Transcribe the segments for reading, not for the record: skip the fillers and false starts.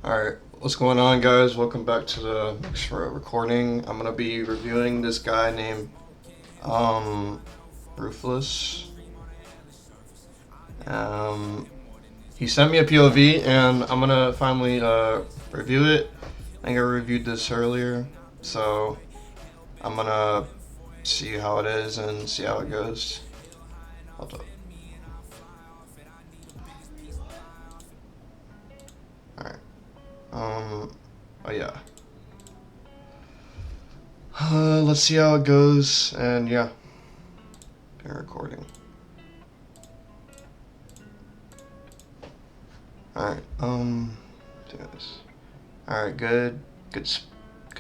Alright, what's going on, guys? Welcome back to the next recording. I'm gonna be reviewing this guy named Ruthless. He sent me a POV and I'm gonna finally review it. I think I reviewed this earlier, so I'm gonna see how it is and see how it goes. Hold up. Alright. Oh yeah. Let's see how it goes, and yeah. Been recording. Alright, do this. Alright, good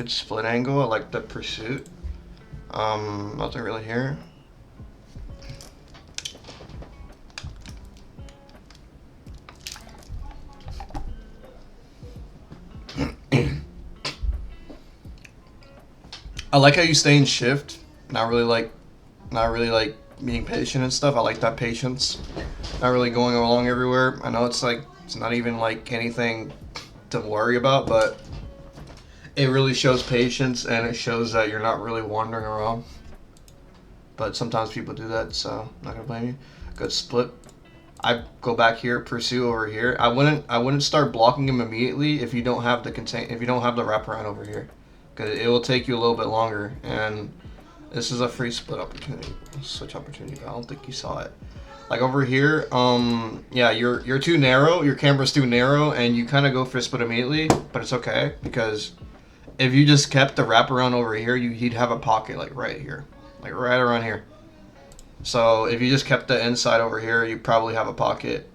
split angle. I like the pursuit. Nothing really here. I like how you stay in shift. Not really like being patient and stuff. I like that patience. Not really going along everywhere. I know it's not even like anything to worry about, but it really shows patience and it shows that you're not really wandering around. But sometimes people do that, so I'm not gonna blame you. Good split. I go back here, pursue over here. I wouldn't start blocking him immediately if you don't have the wraparound over here, because it will take you a little bit longer. And this is a free split opportunity, switch opportunity. I don't think you saw it. Like over here, yeah, you're too narrow. Your camera's too narrow, and you kind of go for a split immediately. But it's okay, because if you just kept the wraparound over here, he'd have a pocket like right here, like right around here. So if you just kept the inside over here, you probably have a pocket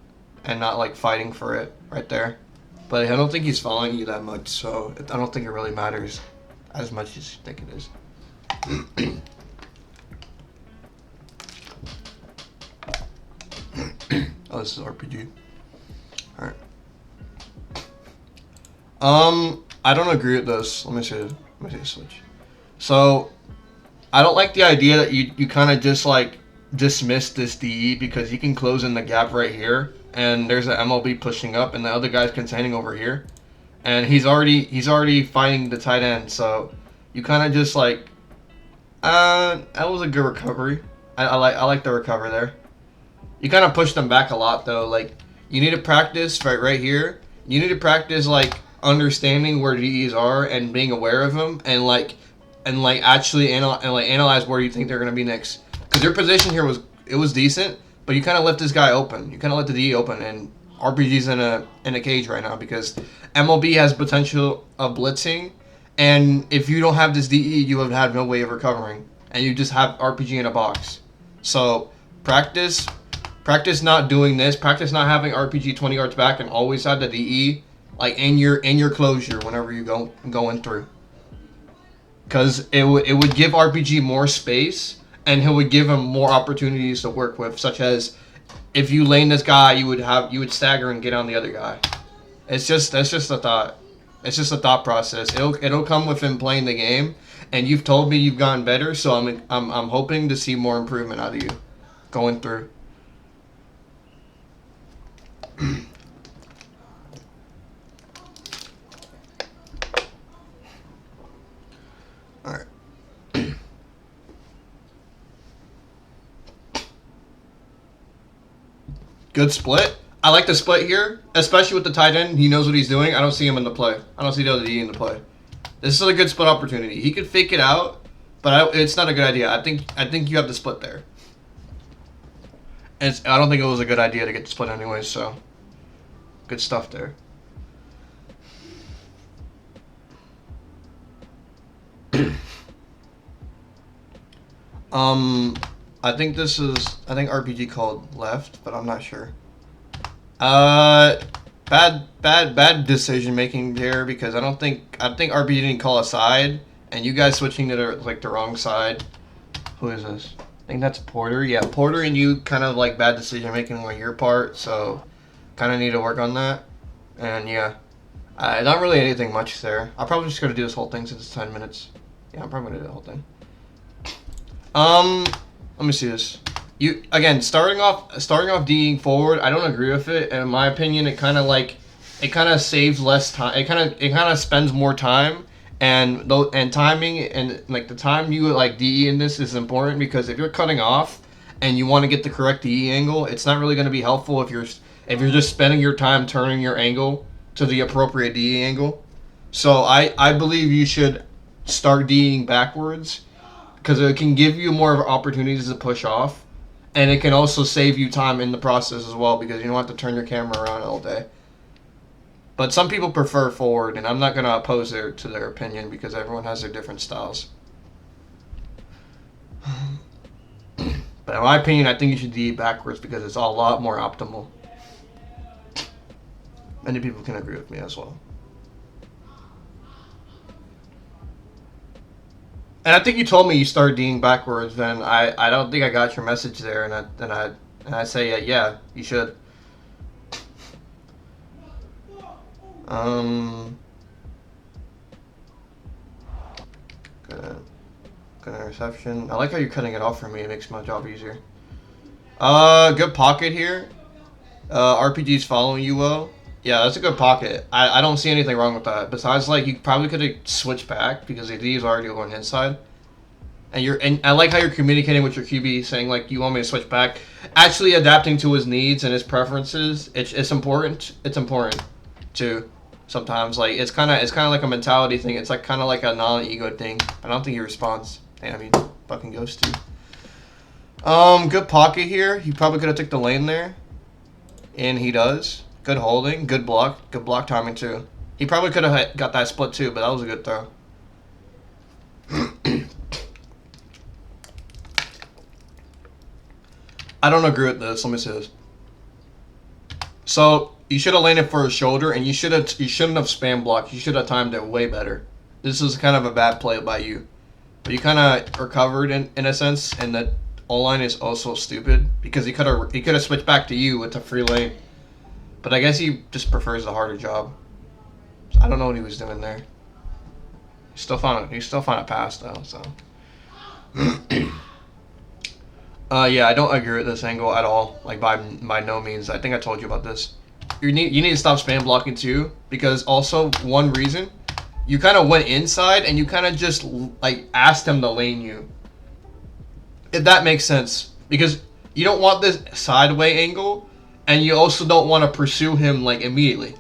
and not like fighting for it right there. But I don't think he's following you that much, so I don't think it really matters as much as you think it is. Oh, this is RPG. Alright. I don't agree with this. Let me see the switch. So I don't like the idea that you kind of just like dismiss this DE, because he can close in the gap right here, and there's an MLB pushing up, and the other guy's containing over here, and he's already fighting the tight end. So you kind of just like, that was a good recovery. I like the recovery there. You kind of pushed them back a lot though. Like, you need to practice right here. You need to practice like understanding where DEs are and being aware of them, and actually analyze where you think they're gonna be next. Because your position here was decent, but you kind of left this guy open. You kind of let the DE open, and RPG's in a cage right now because MLB has potential of blitzing, and if you don't have this DE, you would have no way of recovering, and you just have RPG in a box. So practice not doing this. Practice not having RPG 20 yards back, and always have the DE like in your closure whenever you going through. Because it would give RPG more space, and it would give him more opportunities to work with, such as if you lane this guy, you would stagger and get on the other guy. That's just a thought. It's just a thought process. It'll come with him playing the game, and you've told me you've gotten better, so I'm hoping to see more improvement out of you going through. All right. Good split. I like the split here, especially with the tight end. He knows what he's doing. I don't see him in the play. I don't see the other D in the play. This is a good split opportunity. He could fake it out, but it's not a good idea. I think you have the split there. And I don't think it was a good idea to get the split anyway, so good stuff there. I think RPG called left, but I'm not sure. Bad decision making there, because I think RPG didn't call a side, and you guys switching to the wrong side. Who is this? I think that's Porter. Yeah, Porter and you kind of like bad decision making on your part, so kind of need to work on that. And yeah, not really anything much there. I'm probably just gonna do this whole thing since it's 10 minutes. Yeah, I'm probably gonna do the whole thing. Let me see this. Starting off DEing forward, I don't agree with it. And in my opinion, it kind of like it kind of saves less time. It kind of spends more time, and timing, and like the time you like DE in this is important, because if you're cutting off and you want to get the correct DE angle, it's not really going to be helpful if you're just spending your time turning your angle to the appropriate DE angle. So I believe you should start DEing backwards, because it can give you more opportunities to push off, and it can also save you time in the process as well, because you don't have to turn your camera around all day. But some people prefer forward, and I'm not going to oppose their opinion, because everyone has their different styles. But in my opinion, I think you should DE backwards, because it's a lot more optimal. Many people can agree with me as well. And I think you told me you started DEing backwards. Then I don't think I got your message there, and I say yeah, you should. Um, good, good interception. I like how you're cutting it off for me. It makes my job easier. Good pocket here. RPG's following you well. Yeah, that's a good pocket. I don't see anything wrong with that. Besides, like, you probably could have switched back, because the D is already going inside. And I like how you're communicating with your QB, saying, like, you want me to switch back. Actually adapting to his needs and his preferences. It's important. It's important too. Sometimes, like, it's kind of like a mentality thing. It's like kind of like a non-ego thing. I don't think he responds. Damn, he fucking goes to. Good pocket here. He probably could have took the lane there, and he does. Good holding, good block timing too. He probably could have got that split too, but that was a good throw. I don't agree with this. Let me see this. So you should have landed for his shoulder, and you shouldn't have spam blocked. You should have timed it way better. This is kind of a bad play by you, but you kind of recovered in a sense, and that O-line is also stupid, because he could have switched back to you with a free lane. But I guess he just prefers the harder job. So I don't know what he was doing there. He still found a pass though. So yeah, I don't agree with this angle at all. Like by no means. I think I told you about this. You need to stop spam blocking too, because also one reason, you kind of went inside and you kind of just like asked him to lane you. If that makes sense, because you don't want this sideway angle. And you also don't want to pursue him, like, immediately.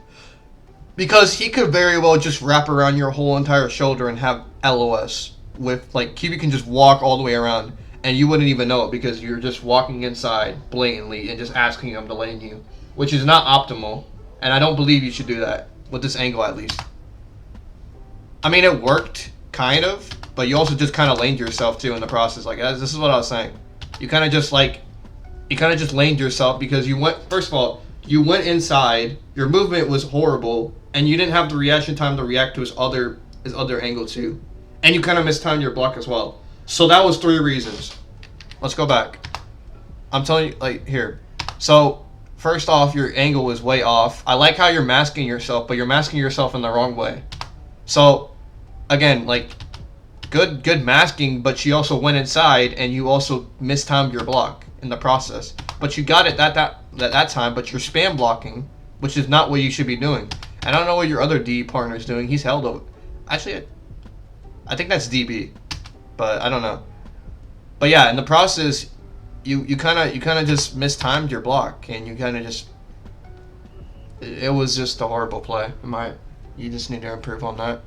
Because he could very well just wrap around your whole entire shoulder and have LOS. With, like, QB can just walk all the way around, and you wouldn't even know it, because you're just walking inside blatantly and just asking him to lane you. Which is not optimal. And I don't believe you should do that. With this angle, at least. I mean, it worked, kind of. But you also just kind of laned yourself, too, in the process. Like, this is what I was saying. You kind of just, like... You kind of just laned yourself, because you went, first of all, you went inside, your movement was horrible, and you didn't have the reaction time to react to his other angle too. And you kind of mistimed your block as well. So that was 3 reasons. Let's go back. I'm telling you, like, here. So, first off, your angle was way off. I like how you're masking yourself, but you're masking yourself in the wrong way. So, again, like, good masking, but she also went inside, and you also mistimed your block in the process. But you got it that time, but you're spam blocking, which is not what you should be doing. And I don't know what your other D partner is doing. He's held over. Actually, I think that's DB, but I don't know. But yeah, in the process, you kind of just mistimed your block, and you kind of just, it was just a horrible play. You just need to improve on that.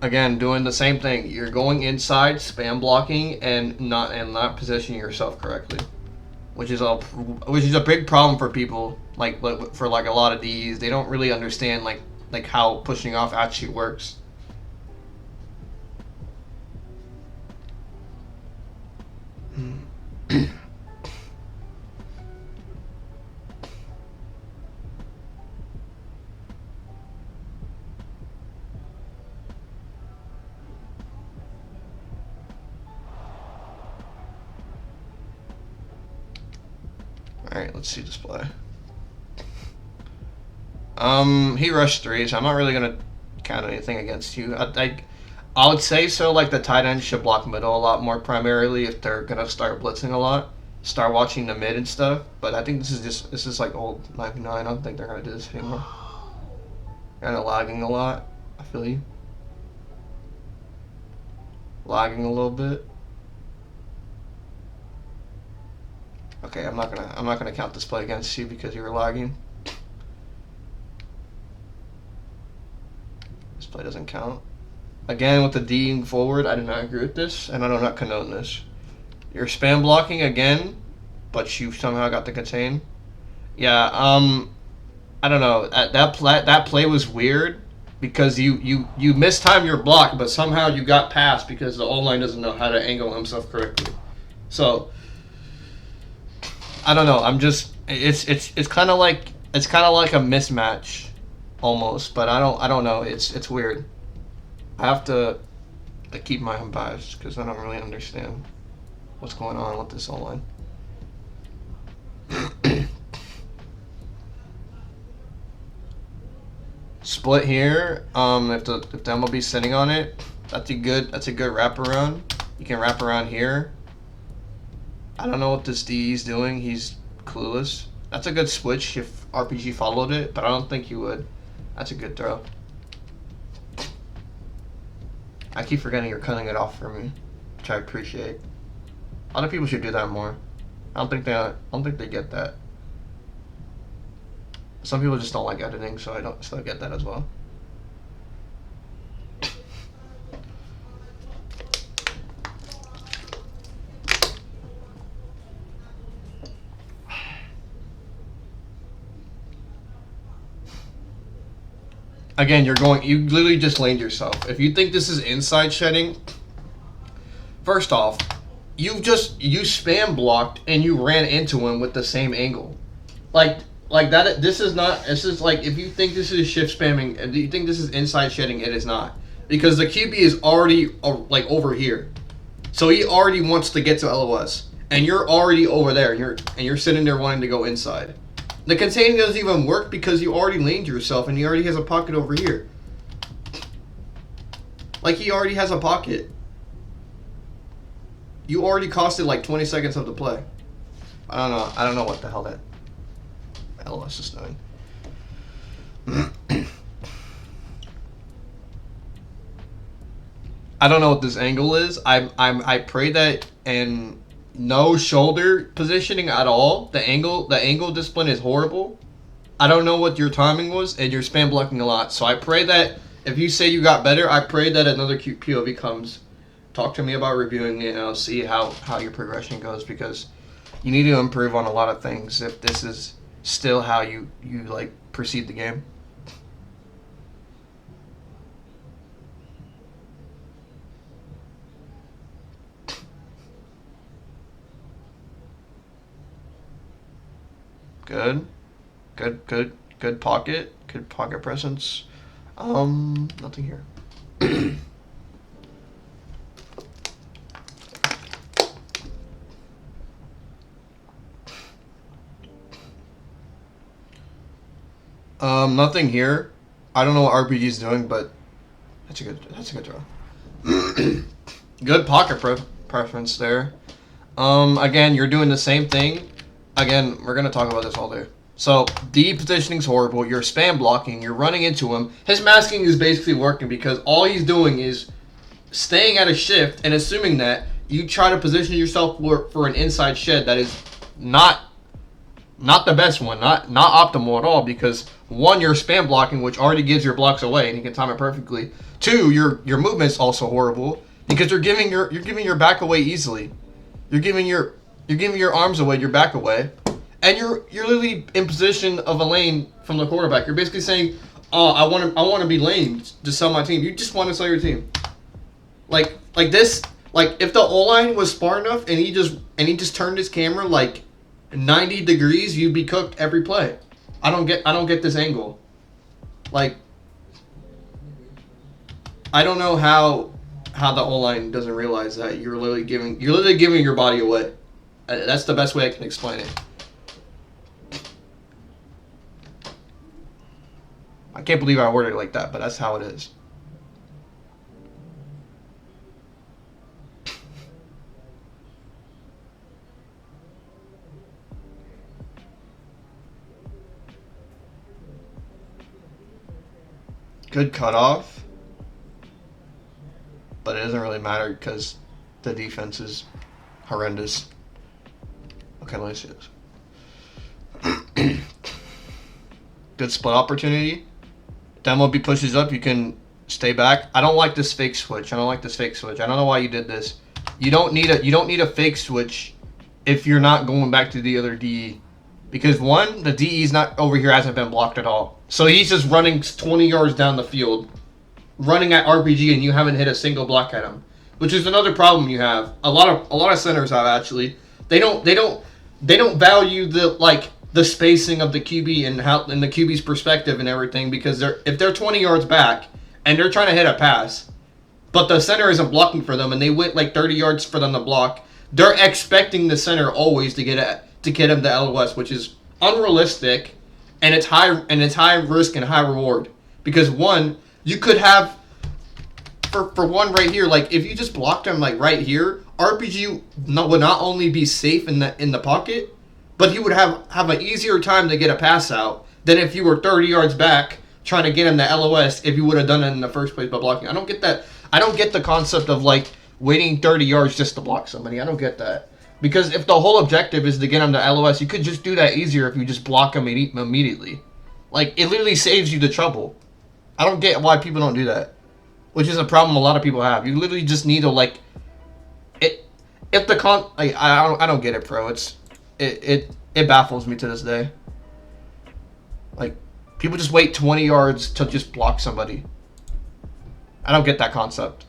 Again, doing the same thing. You're going inside, spam blocking, and not positioning yourself correctly, which is a big problem for people. Like for like a lot of Ds, they don't really understand like how pushing off actually works. Alright, let's see this play. He rushed 3, so I'm not really gonna count anything against you. I would say so. Like the tight ends should block middle a lot more primarily if they're gonna start blitzing a lot. Start watching the mid and stuff. But I think this is like old 99. I don't think they're gonna do this anymore. Kind of lagging a lot. I feel you. Lagging a little bit. Okay, I'm not gonna count this play against you because you were lagging. This play doesn't count. Again, with the D'ing forward, I do not agree with this, and I do not condone this. You're spam blocking again, but you somehow got the contain. Yeah, I don't know. That play was weird because you mistimed your block, but somehow you got past because the O-line doesn't know how to angle himself correctly. So I don't know. I'm just it's kind of like a mismatch almost, but I don't know. It's weird. I have to keep my unbiased because I don't really understand what's going on with this O-line. Split here. If the MLB's sitting on it, that's a good wraparound. You can wrap around here. I don't know what this DE's doing. He's clueless. That's a good switch if RPG followed it, but I don't think he would. That's a good throw. I keep forgetting you're cutting it off for me, which I appreciate. Other people should do that more. I don't think they get that. Some people just don't like editing, so I don't get that as well. Again, you literally just laned yourself. If you think this is inside shedding, first off, you spam blocked and you ran into him with the same angle. Like that, this is like, if you think this is shift spamming, and you think this is inside shedding, it is not. Because the QB is already, like, over here. So he already wants to get to LOS. And you're already over there, and you're sitting there wanting to go inside. The containing doesn't even work because you already laned yourself, and he already has a pocket over here. Like, he already has a pocket. You already costed, like, 20 seconds of the play. I don't know what the hell that LOS is doing. I don't know what this angle is. I pray that and no shoulder positioning at all. The angle discipline is horrible. I don't know what your timing was, and you're spam blocking a lot. So I pray that if you say you got better, I pray that another POV comes. Talk to me about reviewing it, and I'll see how your progression goes, because you need to improve on a lot of things if this is still how you like perceive the game. Good pocket. Good pocket presence. Nothing here. Nothing here. I don't know what RPG is doing, but that's a good draw. Good pocket preference there. Again, you're doing the same thing. Again, we're gonna talk about this all day. So D positioning's horrible. You're spam blocking. You're running into him. His masking is basically working because all he's doing is staying at a shift and assuming that you try to position yourself for an inside shed that is not the best one, not optimal at all, because one, you're spam blocking, which already gives your blocks away and you can time it perfectly. Two, your movement's also horrible because you're giving your back away easily. You're giving your arms away, your back away, and you're literally in position of a lane from the quarterback. You're basically saying, "Oh, I want to be lane to sell my team." You just want to sell your team. Like this. Like if the O-line was smart enough and he just turned his camera like 90 degrees, you'd be cooked every play. I don't get this angle. Like, I don't know how the O-line doesn't realize that you're literally giving your body away. That's the best way I can explain it. I can't believe I worded it like that, but that's how it is. good cutoff, but it doesn't really matter because the defense is horrendous. Okay, let me see this. Good split opportunity. MLB pushes up, you can stay back. I don't like this fake switch. I don't know why you did this. You don't need a fake switch if you're not going back to the other DE. Because one, the DE's not over here, hasn't been blocked at all. So he's just running 20 yards down the field, running at RPG, and you haven't hit a single block at him. Which is another problem you have. A lot of centers have actually. They don't value the spacing of the QB and the QB's perspective and everything, because if they're 20 yards back and they're trying to hit a pass, but the center isn't blocking for them and they went like 30 yards for them to block, they're expecting the center always to get him to LOS, which is unrealistic, and it's high risk and high reward. Because one, you could have for one right here, like if you just blocked him like right here, RPG would not only be safe in the pocket, but he would have an easier time to get a pass out than if you were 30 yards back trying to get him to LOS if you would have done it in the first place by blocking. I don't get that. I don't get the concept of like waiting 30 yards just to block somebody. I don't get that. Because if the whole objective is to get him to LOS, you could just do that easier if you just block him immediately. Like, it literally saves you the trouble. I don't get why people don't do that. Which is a problem a lot of people have. You literally just need to, like... I don't get it, bro. It baffles me to this day. Like, people just wait 20 yards to just block somebody. I don't get that concept.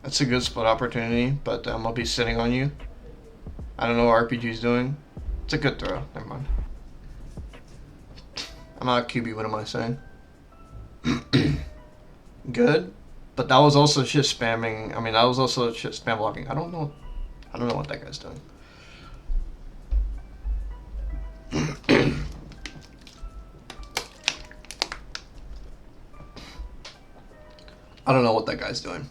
That's a good split opportunity, but I'll be sitting on you. I don't know what RPG's doing. It's a good throw. Never mind. I'm not a QB. What am I saying? Good, but that was also just spamming. I mean, that was also just spam blocking. I don't know what that guy's doing. I don't know what that guy's doing.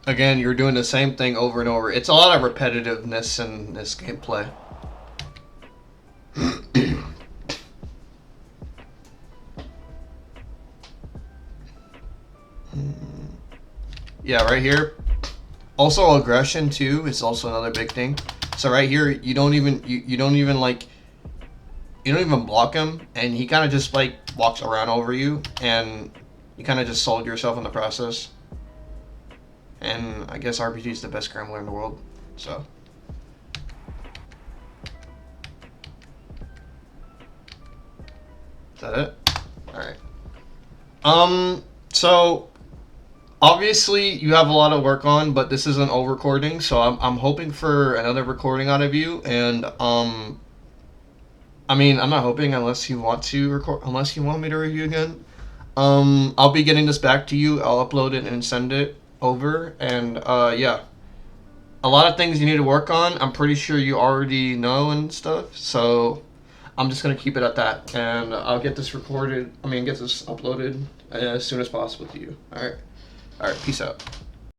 Again, you're doing the same thing over and over. It's a lot of repetitiveness in this gameplay. Yeah, right here. Also, aggression too is also another big thing. So right here, you don't even block him, and he kind of just like walks around over you, and you kind of just sold yourself in the process. And I guess RPG is the best scrambler in the world, so. Is that it? Alright. So, obviously you have a lot of work on, but this is an old recording, so I'm hoping for another recording out of you, and, I mean, I'm not hoping unless you want me to review again. I'll be getting this back to you, I'll upload it and send it over, and yeah, a lot of things you need to work on. I'm pretty sure you already know and stuff, so I'm just gonna keep it at that, and I'll get this get this uploaded as soon as possible to you. All right, peace out.